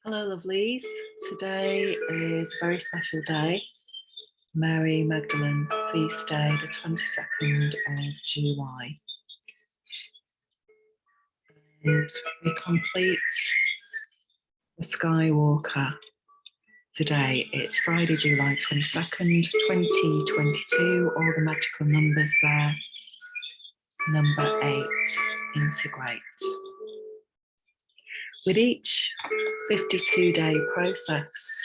Hello lovelies, today is a very special day, Mary Magdalene feast day, the 22nd of July. And we complete the Skywalker today. It's Friday, July 22nd, 2022, all the magical numbers there. Number 8, integrate. With each 52-day process,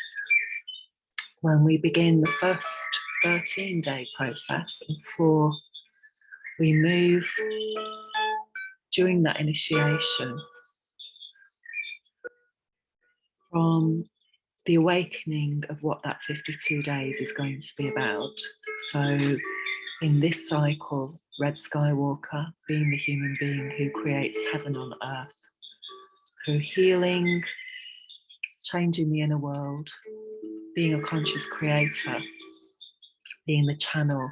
when we begin the first 13-day process, before we move during that initiation from the awakening of what that 52 days is going to be about. So in this cycle, Red Skywalker, being the human being who creates heaven on earth, through healing, changing the inner world, being a conscious creator, being the channel,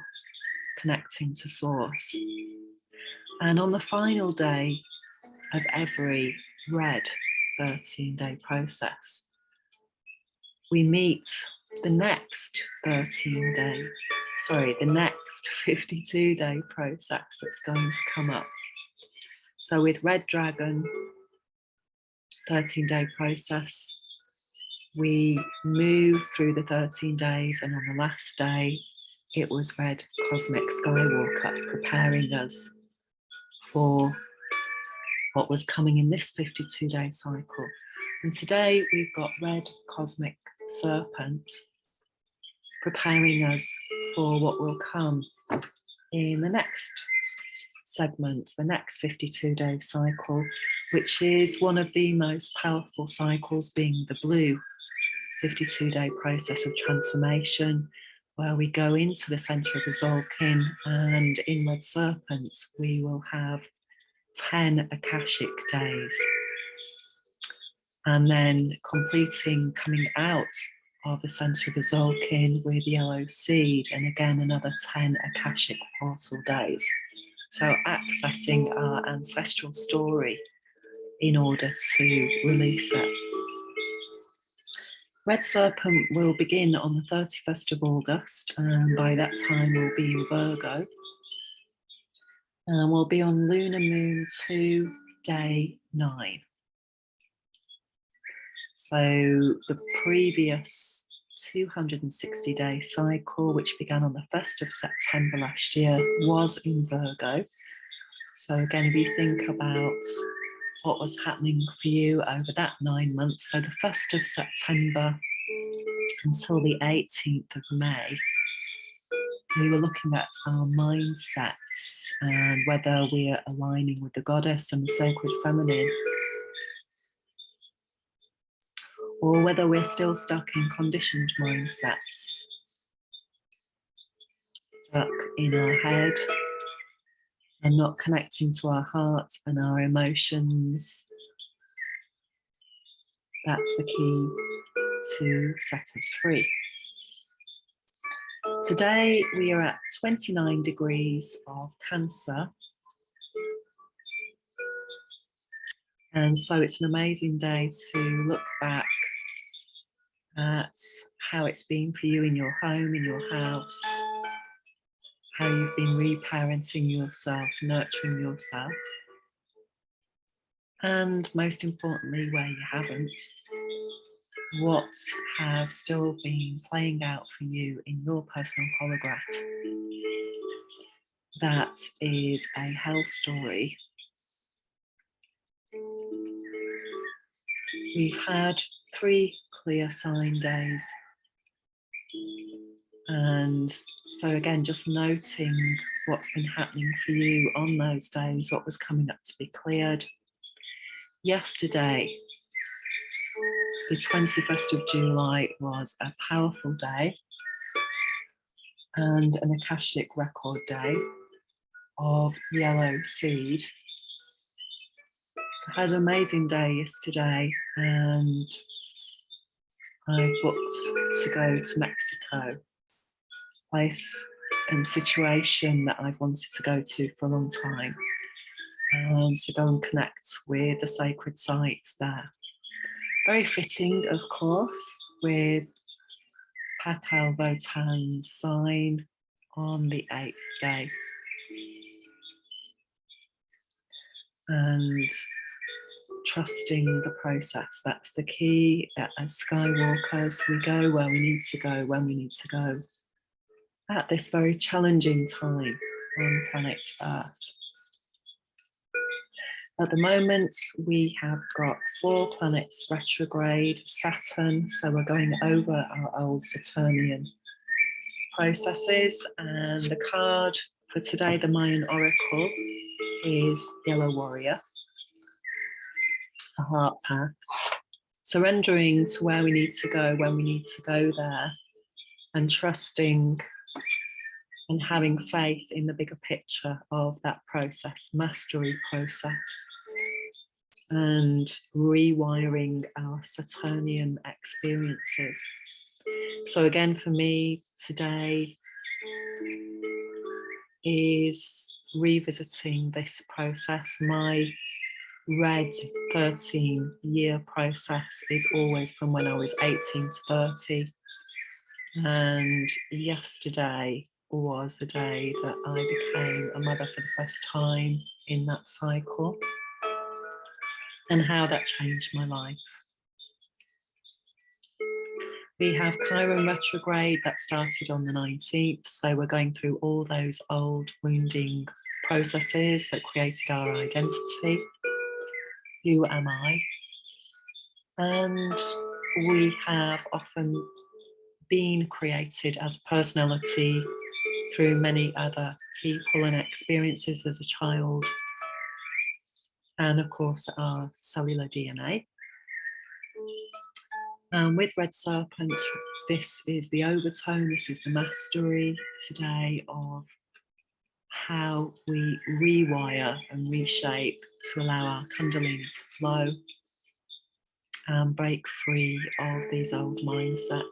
connecting to source. And on the final day of every red 13-day process, we meet the next 52-day process that's going to come up. So with Red Dragon, 13-day process, we move through the 13 days, and on the last day, it was Red Cosmic Skywalker, preparing us for what was coming in this 52-day cycle. And today we've got Red Cosmic Serpent, preparing us for what will come in the next segment, the next 52-day cycle, which is one of the most powerful cycles, being the blue 52-day process of transformation, where we go into the center of the Zolkin, and in Red Serpent we will have 10 akashic days, and then coming out of the center of the Zolkin with Yellow Seed, and again another 10 akashic portal days. So accessing our ancestral story in order to release it. Red Serpent will begin on the 31st of August, and by that time we'll be in Virgo. And we'll be on Lunar Moon 2, day 9. So the previous 260-day cycle, which began on the 1st of September last year, was in Virgo. So again, if you think about what was happening for you over that 9 months, so the 1st of September until the 18th of May, we were looking at our mindsets and whether we are aligning with the goddess and the sacred feminine, or whether we're still stuck in conditioned mindsets, stuck in our head and not connecting to our heart and our emotions. That's the key to set us free. Today we are at 29 degrees of Cancer, and so it's an amazing day to look back at how it's been for you in your home, in your house, how you've been reparenting yourself, nurturing yourself, and most importantly, where you haven't, what has still been playing out for you in your personal holograph. That is a hell story. We've had 3 clear sign days, and so again, just noting what's been happening for you on those days, what was coming up to be cleared. Yesterday, the 21st of July, was a powerful day and an Akashic record day of Yellow Seed. I had an amazing day yesterday, and I booked to go to Mexico, place and situation that I've wanted to go to for a long time, and to go and connect with the sacred sites there. Very fitting, of course, with Patal Votan's sign on the 8th day. And trusting the process, that's the key. As skywalkers, we go where we need to go, when we need to go, at this very challenging time on planet Earth. At the moment, we have got 4 planets retrograde, Saturn, so we're going over our old Saturnian processes, and the card for today, the Mayan Oracle, is Yellow Warrior, the heart path. Surrendering to where we need to go, when we need to go there, and trusting and having faith in the bigger picture of that process, mastery process, and rewiring our Saturnian experiences. So again, for me today is revisiting this process. My red 13-year process is always from when I was 18 to 30. And yesterday was the day that I became a mother for the first time in that cycle, and how that changed my life. We have Chiron retrograde that started on the 19th, so we're going through all those old wounding processes that created our identity. Who am I? And we have often been created as a personality through many other people and experiences as a child, and of course our cellular DNA. With Red Serpent, this is the overtone, this is the mastery today of how we rewire and reshape to allow our Kundalini to flow and break free of these old mindsets.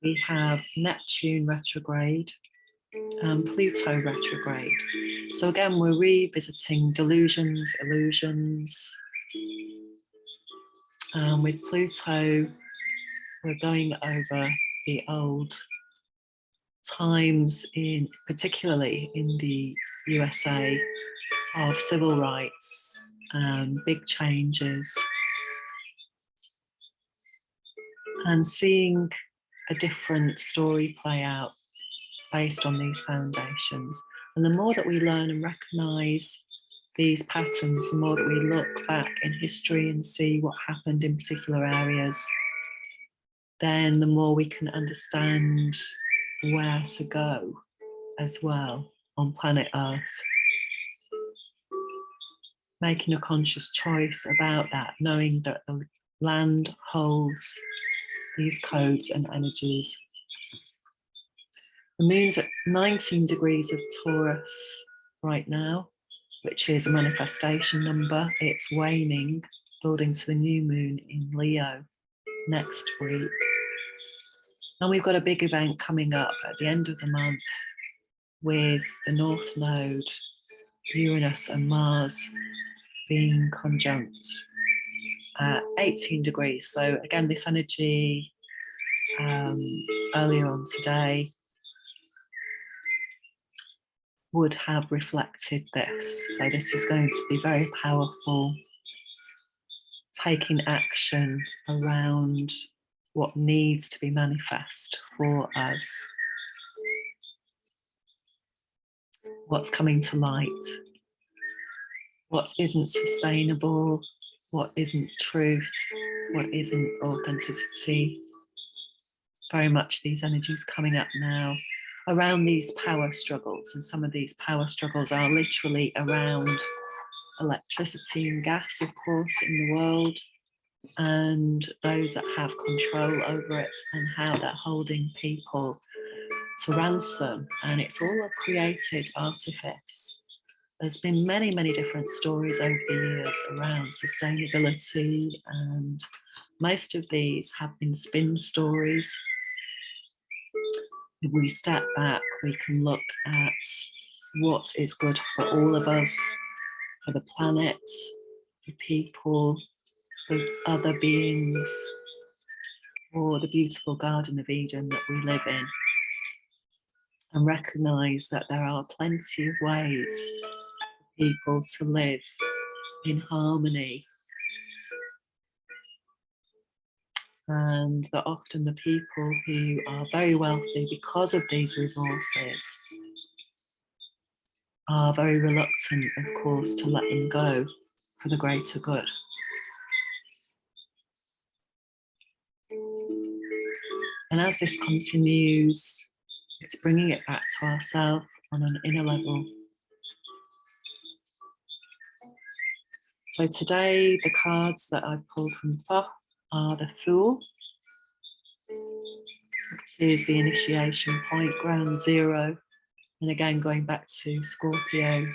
We have Neptune retrograde and Pluto retrograde. So again, we're revisiting delusions, illusions. With Pluto, we're going over the old times, particularly in the USA, of civil rights, big changes, and seeing a different story play out based on these foundations. And the more that we learn and recognise these patterns, the more that we look back in history and see what happened in particular areas, then the more we can understand where to go as well on planet Earth. Making a conscious choice about that, knowing that the land holds these codes and energies. The moon's at 19 degrees of Taurus right now, which is a manifestation number. It's waning, building to the new moon in Leo next week. And we've got a big event coming up at the end of the month with the North Node, Uranus and Mars being conjunct at 18 degrees. So again, this energy earlier on today would have reflected this. So this is going to be very powerful, taking action around what needs to be manifest for us, what's coming to light, what isn't sustainable, what isn't truth, what isn't authenticity. Very much these energies coming up now around these power struggles, and some of these power struggles are literally around electricity and gas, of course, in the world, and those that have control over it and how they're holding people to ransom. And it's all a created artifice. There's been many, many different stories over the years around sustainability, and most of these have been spin stories. If we step back, we can look at what is good for all of us, for the planet, for people, the other beings, or the beautiful Garden of Eden that we live in, and recognise that there are plenty of ways for people to live in harmony, and that often the people who are very wealthy because of these resources are very reluctant, of course, to let them go for the greater good. And as this continues, it's bringing it back to ourselves on an inner level. So today, the cards that I've pulled from Thoth are the Fool, which is the initiation point, ground zero. And again, going back to Scorpio,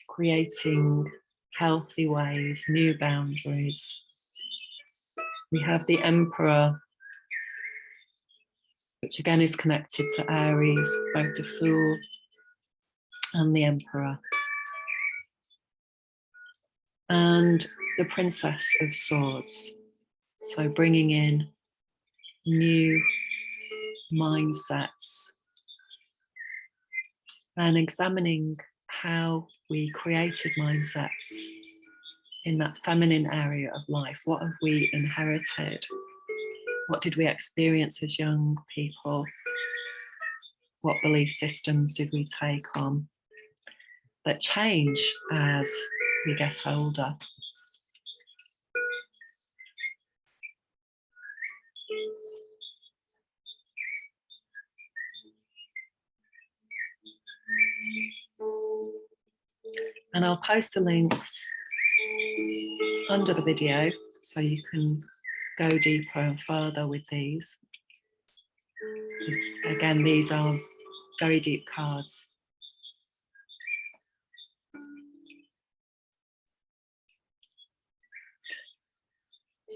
creating healthy ways, new boundaries. We have the Emperor, which again is connected to Aries, both the Fool and the Emperor. And the Princess of Swords, so bringing in new mindsets and examining how we created mindsets in that feminine area of life. What have we inherited? What did we experience as young people? What belief systems did we take on that change as we get older? And I'll post the links under the video so you can go deeper and further with these. Again, these are very deep cards.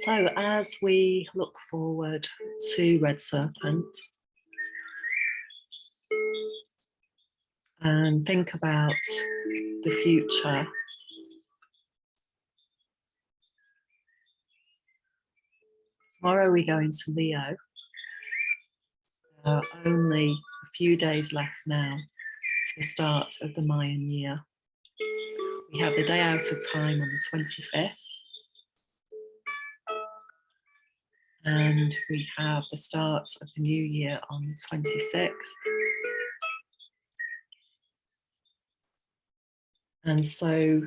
So as we look forward to Red Serpent and think about the future, tomorrow we go into Leo. There are only a few days left now to the start of the Mayan year. We have the day out of time on the 25th. And we have the start of the new year on the 26th. And so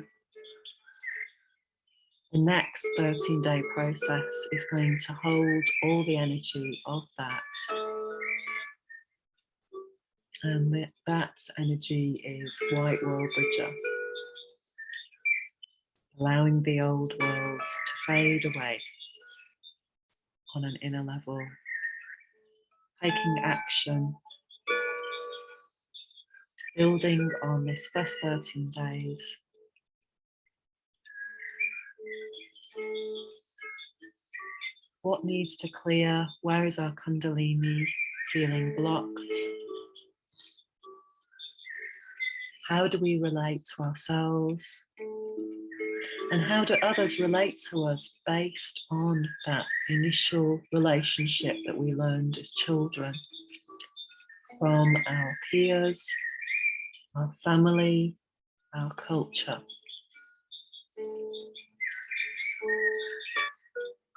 the next 13-day process is going to hold all the energy of that. And that energy is White World Bridger, allowing the old worlds to fade away on an inner level, taking action, building on this first 13 days. What needs to clear? Where is our Kundalini feeling blocked? How do we relate to ourselves? And how do others relate to us based on that initial relationship that we learned as children from our peers, our family, our culture?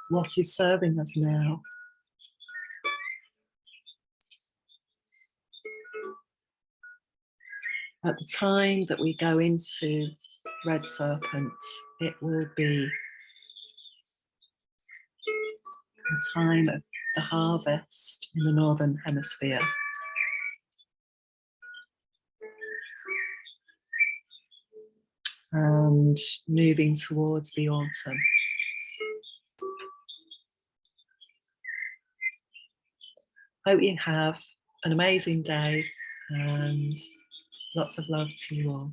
What is serving us now? At the time that we go into Red Serpent, it will be a time of the harvest in the Northern Hemisphere. And moving towards the autumn. Hope you have an amazing day and lots of love to you all.